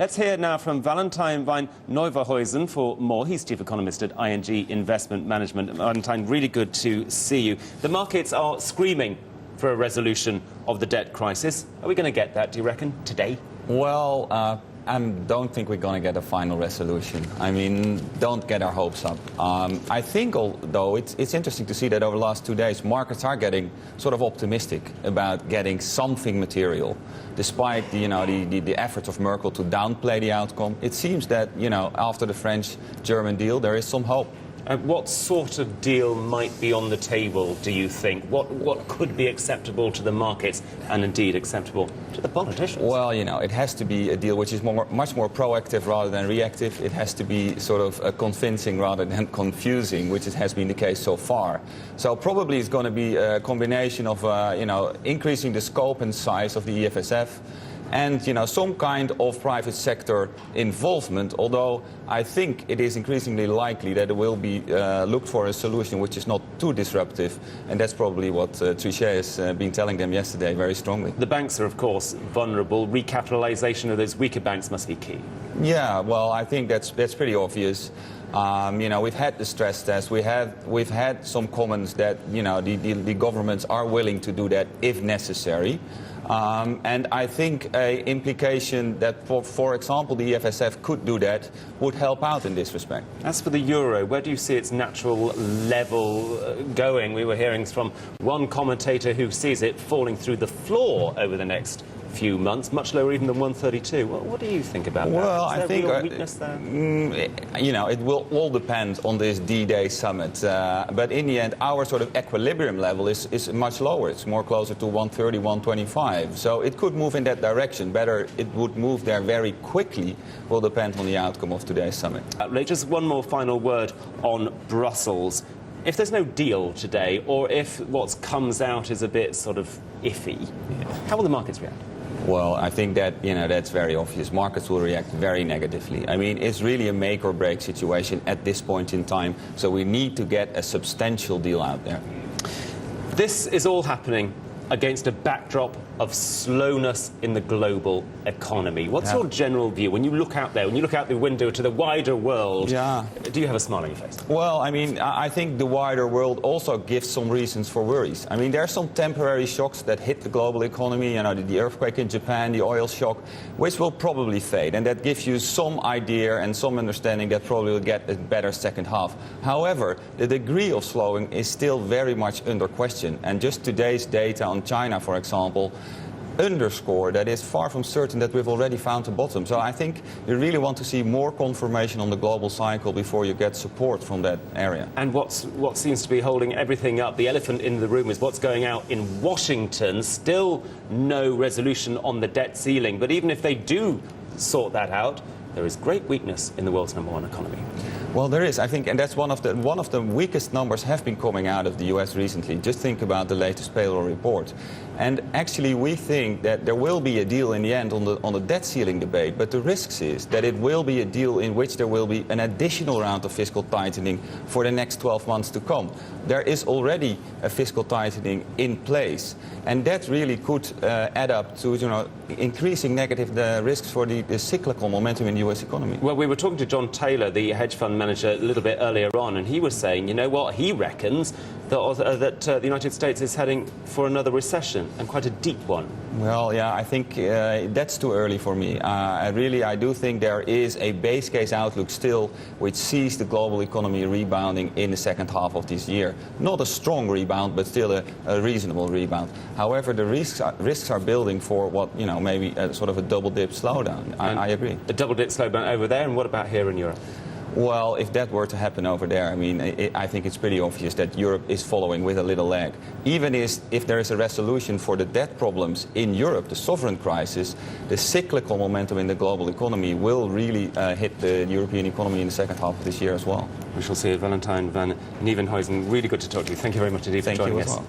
Let's hear now from Valentijn Van Nieuwenhuijzen for more. He's chief economist at ING Investment Management. Valentijn, really good to see you. The markets are screaming for a resolution of the debt crisis. Are we going to get that, do you reckon, today? Well, I don't think we're going to get a final resolution. I mean, don't get our hopes up. I think, although, it's interesting to see that over the last 2 days, markets are getting sort of optimistic about getting something material. Despite the efforts of Merkel to downplay the outcome, it seems that, after the French-German deal, there is some hope. What sort of deal might be on the table, do you think? What could be acceptable to the markets and indeed acceptable to the politicians? Well, it has to be a deal which is much more proactive rather than reactive. It has to be sort of convincing rather than confusing, which has been the case so far. So probably it's going to be a combination of, increasing the scope and size of the EFSF, and some kind of private sector involvement, although I think it is increasingly likely that it will be looked for a solution which is not too disruptive, and that's probably what Trichet has been telling them yesterday very strongly. The banks are, of course, vulnerable. Recapitalisation of those weaker banks must be key. Yeah, well, I think that's pretty obvious. We've had the stress test. We've had some comments that the governments are willing to do that if necessary. And I think an implication that, for example, the EFSF could do that would help out in this respect. As for the euro, where do you see its natural level going? We were hearing from one commentator who sees it falling through the floor over the next few months, much lower even than 132. What do you think about that? Well, I think real weakness there? It will all depend on this D-Day summit. But in the end, our sort of equilibrium level is much lower. It's more closer to 130, 125. So it could move in that direction. Whether it would move there very quickly will depend on the outcome of today's summit. Just one more final word on Brussels. If there's no deal today, or if what comes out is a bit sort of iffy, how will the markets react? Well, I think that, that's very obvious. Markets will react very negatively. I mean, it's really a make or break situation at this point in time. So we need to get a substantial deal out there. This is all happening against a backdrop of slowness in the global economy. What's your general view when you look out there, when you look out the window to the wider world? Yeah. Do you have a smile on your face? Well, I mean, I think the wider world also gives some reasons for worries. I mean, there are some temporary shocks that hit the global economy, the earthquake in Japan, the oil shock, which will probably fade, and that gives you some idea and some understanding that probably will get a better second half. However, the degree of slowing is still very much under question, and just today's data on China, for example, underscore that it's far from certain that we've already found the bottom. So I think you really want to see more confirmation on the global cycle before you get support from that area. And what seems to be holding everything up, the elephant in the room, is what's going out in Washington. Still no resolution on the debt ceiling. But even if they do sort that out, there is great weakness in the world's #1 economy. Well, there is, I think, and that's one of the weakest numbers have been coming out of the US recently. Just think about the latest payroll report. And actually, we think that there will be a deal in the end on the debt ceiling debate, but the risks is that it will be a deal in which there will be an additional round of fiscal tightening for the next 12 months to come. There is already a fiscal tightening in place, and that really could add up to increasing negative risks for the cyclical momentum in the US economy. Well, we were talking to John Taylor, the hedge fund manager, a little bit earlier on, and he was saying, he reckons that the United States is heading for another recession, and quite a deep one. Well, yeah, I think that's too early for me. I do think there is a base case outlook still which sees the global economy rebounding in the second half of this year. Not a strong rebound, but still a reasonable rebound. However, the risks are building for what, maybe sort of a double-dip slowdown. I agree. A double-dip slowdown over there, and what about here in Europe? Well, if that were to happen over there, I mean, I think it's pretty obvious that Europe is following with a little lag. Even if there is a resolution for the debt problems in Europe, the sovereign crisis, the cyclical momentum in the global economy will really hit the European economy in the second half of this year as well. We shall see it. Valentijn Van Nieuwenhuijzen, really good to talk to you. Thank you very much indeed for joining us.